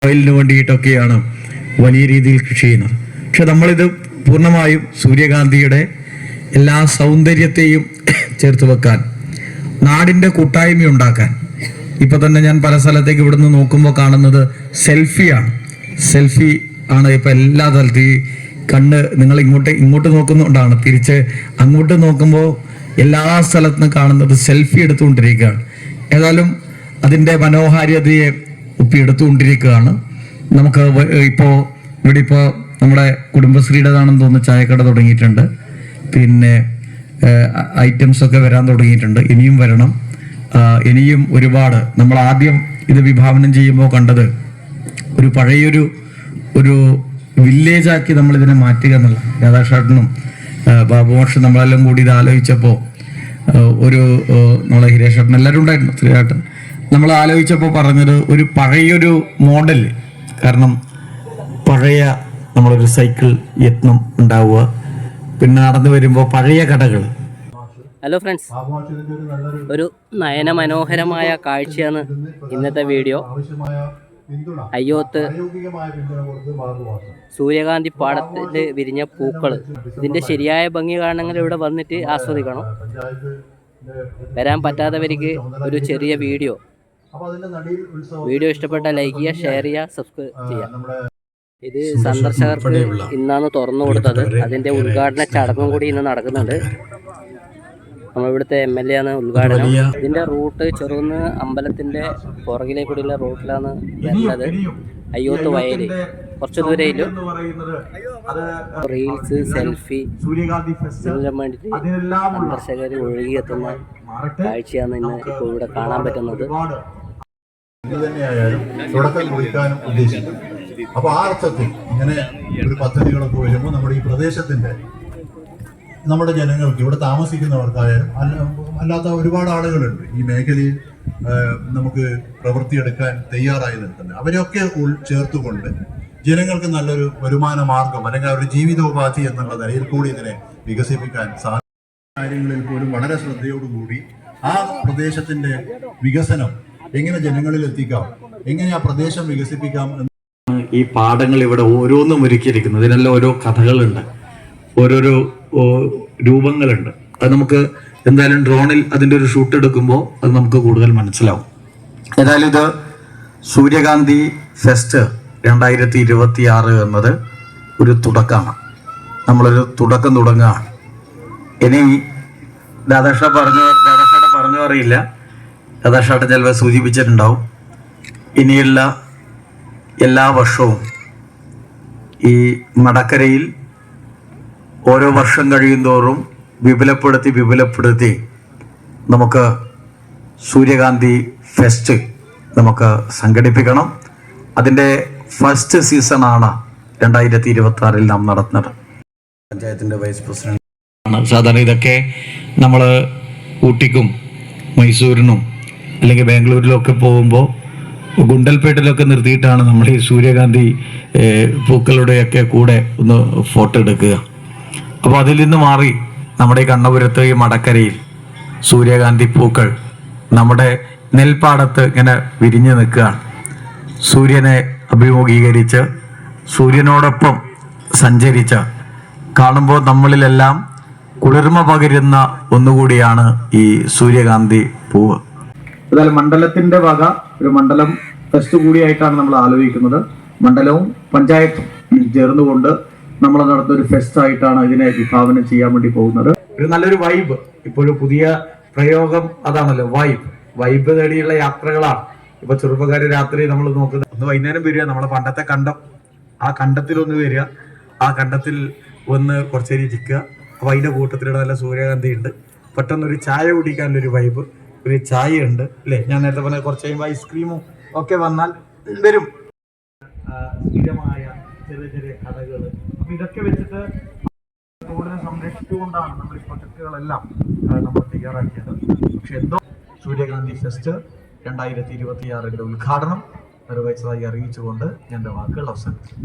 ഓയിലിന് വേണ്ടിയിട്ടൊക്കെയാണ് വലിയ രീതിയിൽ കൃഷി ചെയ്യുന്നത്. പക്ഷെ നമ്മളിത് പൂർണ്ണമായും സൂര്യകാന്തിയുടെ എല്ലാ സൗന്ദര്യത്തെയും ചേർത്ത് വെക്കാൻ, നാടിൻ്റെ കൂട്ടായ്മ ഉണ്ടാക്കാൻ. ഇപ്പം തന്നെ ഞാൻ പല സ്ഥലത്തേക്ക് ഇവിടുന്ന് നോക്കുമ്പോൾ കാണുന്നത് സെൽഫിയാണ്. സെൽഫി ആണ് ഇപ്പം എല്ലാ സ്ഥലത്തും. ഈ കണ്ണ് നിങ്ങൾ ഇങ്ങോട്ട് നോക്കുന്നുകൊണ്ടാണ്, തിരിച്ച് അങ്ങോട്ട് നോക്കുമ്പോൾ എല്ലാ സ്ഥലത്തും കാണുന്നത് സെൽഫി എടുത്തുകൊണ്ടിരിക്കുകയാണ്. ഏതായാലും അതിൻ്റെ മനോഹാരിതയെ ഒപ്പിയെടുത്തുകൊണ്ടിരിക്കുകയാണ്. നമുക്ക് ഇവിടെ ഇപ്പോൾ നമ്മുടെ കുടുംബശ്രീയുടേതാണെന്ന് തോന്നുന്നു ചായക്കട തുടങ്ങിയിട്ടുണ്ട്. പിന്നെ ഐറ്റംസ് ഒക്കെ വരാൻ തുടങ്ങിയിട്ടുണ്ട്. ഇനിയും വരണം. ഇനിയും ഒരുപാട്. നമ്മൾ ആദ്യം ഇത് വിഭാവനം ചെയ്യുമ്പോൾ കണ്ടത് ഒരു പഴയൊരു വില്ലേജാക്കി നമ്മളിതിനെ മാറ്റുക എന്നുള്ള. രാധാകൃഷ്ണനും ബാബുമോഷൻ നമ്മളെല്ലാം കൂടി ഇത് ആലോചിച്ചപ്പോൾ നമ്മളെ ഹിരേഷേട്ടൻ എല്ലാവരും ഉണ്ടായിരുന്നു, ശ്രീയേട്ടൻ, നമ്മൾ ആലോചിച്ചപ്പോൾ പറഞ്ഞത് ഒരു പഴയൊരു മോഡൽ. കാരണം പഴയ നമ്മളൊരു സൈക്കിൾ യത്നം ഉണ്ടാവുക, പിന്നെ നടന്നു വരുമ്പോൾ പഴയ കടകൾ. ഹലോ ഫ്രണ്ട്സ്, ഒരു നയനമനോഹരമായ കാഴ്ചയാണ് ഇന്നത്തെ വീഡിയോ. അയ്യോത്ത് സൂര്യകാന്തി പാടത്തിൽ വിരിഞ്ഞ പൂക്കൾ. ഇതിൻ്റെ ശരിയായ ഭംഗി കാണണമെങ്കിൽ ഇവിടെ വന്നിട്ട് ആസ്വദിക്കണം. വരാൻ പറ്റാത്തവർക്ക് ഒരു ചെറിയ വീഡിയോ ഇഷ്ടപ്പെട്ട ലൈക്ക് ചെയ്യുക, ഷെയർ ചെയ്യുക, സബ്സ്ക്രൈബ് ചെയ്യുക. ഇത് സന്ദർശകർക്ക് ഇന്നാണ് തുറന്നു കൊടുത്തത്. അതിൻ്റെ ഉദ്ഘാടന ചടങ്ങും കൂടി ഇന്ന് നടക്കുന്നുണ്ട്. നമ്മളിവിടുത്തെ MLA ആണ് ഉദ്ഘാടനം. ഇതിൻ്റെ റൂട്ട് ചെറുകുന്ന് അമ്പലത്തിൻ്റെ പുറകിലേക്കൂടിയുള്ള റൂട്ടിലാണ് വരുന്നത്. അയ്യോത്ത് വയൽ കുറച്ച് ദൂരയിലും റീൽസ്, സെൽഫി ഇതിനെല്ലാം വേണ്ടിയിട്ട് സന്ദർശകർ ഒഴുകിയെത്തുന്ന കാഴ്ചയാണ് ഇന്ന് ഇപ്പോൾ ഇവിടെ കാണാൻ പറ്റുന്നത്. അപ്പോൾ ആ അർത്ഥത്തിൽ ഇങ്ങനെ ഒരു പദ്ധതികളൊക്കെ വരുമ്പോൾ നമ്മുടെ ഈ പ്രദേശത്തിന്റെ, നമ്മുടെ ജനങ്ങൾക്ക്, ഇവിടെ താമസിക്കുന്നവർക്കായാലും അല്ലാത്ത ഒരുപാട് ആളുകളുണ്ട് ഈ മേഖലയിൽ നമുക്ക് പ്രവൃത്തിയെടുക്കാൻ തയ്യാറായി നിൽക്കുന്നത്. അവരെയൊക്കെ ചേർത്തുകൊണ്ട് ജനങ്ങൾക്ക് നല്ലൊരു വരുമാന മാർഗം അല്ലെങ്കിൽ അവരുടെ ജീവിതോപാധി എന്നുള്ള നിലയിൽ കൂടി ഇതിനെ വികസിപ്പിക്കാൻ കാര്യങ്ങളിൽ പോലും വളരെ ശ്രദ്ധയോടുകൂടി ആ പ്രദേശത്തിന്റെ വികസനം എങ്ങനെ ജനങ്ങളിൽ എത്തിക്കാം, എങ്ങനെ ആ പ്രദേശം വികസിപ്പിക്കാം. ഈ പാടങ്ങൾ ഇവിടെ ഓരോന്നും ഒരുക്കിയിരിക്കുന്നത്, ഇതിനെല്ലാം ഓരോ കഥകളുണ്ട്, ഓരോരോ രൂപങ്ങളുണ്ട്. അത് നമുക്ക് എന്തായാലും ഡ്രോണിൽ അതിൻ്റെ ഒരു ഷൂട്ട് എടുക്കുമ്പോൾ അത് നമുക്ക് കൂടുതൽ മനസ്സിലാവും. ഏതായാലും ഇത് സൂര്യകാന്തി ഫെസ്റ്റ് 2026 എന്നത് ഒരു തുടക്കമാണ്. നമ്മളൊരു തുടക്കം തുടങ്ങുകയാണ്. ഇനി രാധാകൃഷ്ണ പറഞ്ഞു അറിയില്ല, രാധാകൃഷ്ണ ചിലപ്പോൾ സൂചിപ്പിച്ചിട്ടുണ്ടാവും. ഇനിയുള്ള എല്ലാ വർഷവും ഈ മടക്കരയിൽ ഓരോ വർഷം കഴിയുന്തോറും വിപുലപ്പെടുത്തി നമുക്ക് സൂര്യകാന്തി ഫെസ്റ്റ് നമുക്ക് സംഘടിപ്പിക്കണം. അതിൻ്റെ ഫസ്റ്റ് സീസണാണ് 2026 നാം നടത്തുന്നത്. പഞ്ചായത്തിൻ്റെ വൈസ് പ്രസിഡന്റ് ആണ്. സാധാരണ ഇതൊക്കെ നമ്മൾ ഊട്ടിക്കും മൈസൂരിനും അല്ലെങ്കിൽ ബാംഗ്ലൂരിലൊക്കെ പോകുമ്പോൾ ഗുണ്ടൽപേട്ടിലൊക്കെ നിർത്തിയിട്ടാണ് നമ്മൾ ഈ സൂര്യകാന്തി പൂക്കളുടെയൊക്കെ കൂടെ ഒന്ന് ഫോട്ടോ എടുക്കുക. അപ്പോൾ അതിൽ നിന്ന് മാറി നമ്മുടെ ഈ കണ്ണപുരത്ത് ഈ മടക്കരയിൽ സൂര്യകാന്തി പൂക്കൾ നമ്മുടെ നെൽപ്പാടത്ത് ഇങ്ങനെ വിരിഞ്ഞു നിൽക്കുകയാണ്. സൂര്യനെ അഭിമുഖീകരിച്ച് സൂര്യനോടൊപ്പം സഞ്ചരിച്ച് കാണുമ്പോൾ നമ്മളിലെല്ലാം കുളിർമ പകരുന്ന ഒന്നുകൂടിയാണ് ഈ സൂര്യകാന്തി പൂവ്. അതായത് മണ്ഡലത്തിന്റെ വക ഒരു മണ്ഡലം ഫെസ്റ്റ് കൂടിയായിട്ടാണ് നമ്മൾ ആലോചിക്കുന്നത്. മണ്ഡലവും പഞ്ചായത്തും ചേർന്നുകൊണ്ട് നമ്മൾ നടത്തുന്ന ഒരു ഫെസ്റ്റ് ആയിട്ടാണ് ഇതിനെ വിഭാവനം ചെയ്യാൻ വേണ്ടി പോകുന്നത്. ഒരു നല്ലൊരു വൈബ്, ഇപ്പോഴും പുതിയ പ്രയോഗം അതാണല്ലോ, വൈബ് തേടിയുള്ള യാത്രകളാണ്. ഇപ്പൊ ചെറുപ്പക്കാര് രാത്രി നമ്മൾ നോക്കുന്നത്, ഒന്ന് വൈകുന്നേരം വരിക, നമ്മളെ പണ്ടത്തെ കണ്ടം, ആ കണ്ടത്തിലൊന്ന് വരിക, ആ കണ്ടത്തിൽ ഒന്ന് കുറച്ചേരി ഇരിക്കുക. അപ്പൊ അതിന്റെ കൂട്ടത്തിലുള്ള നല്ല സൂര്യകാന്തി ഉണ്ട്. പെട്ടെന്നൊരു ചായ കുടിക്കാനുള്ളൊരു വൈബ്, ഒരു ചായ ഉണ്ട് അല്ലേ. ഞാൻ നേരത്തെ പറഞ്ഞ കുറച്ച് കഴിയുമ്പോൾ ഐസ്ക്രീമും ഒക്കെ വന്നാൽ വരും. സ്ഥിരമായ ചെറിയ കടകൾ. അപ്പൊ ഇതൊക്കെ വെച്ചിട്ട് കൂടുതൽ സംരക്ഷിച്ചുകൊണ്ടാണ് നമ്മൾ ഈ പ്രൊജക്ടുകളെല്ലാം നമ്മൾ തയ്യാറാക്കിയത്. പക്ഷെ എന്തോ സൂര്യകാന്തി ഫെസ്റ്റ് 2026 ഉദ്ഘാടനം നിർവഹിച്ചതായി അറിയിച്ചുകൊണ്ട് എൻ്റെ വാക്കുകൾ അവസാനിപ്പിച്ചു.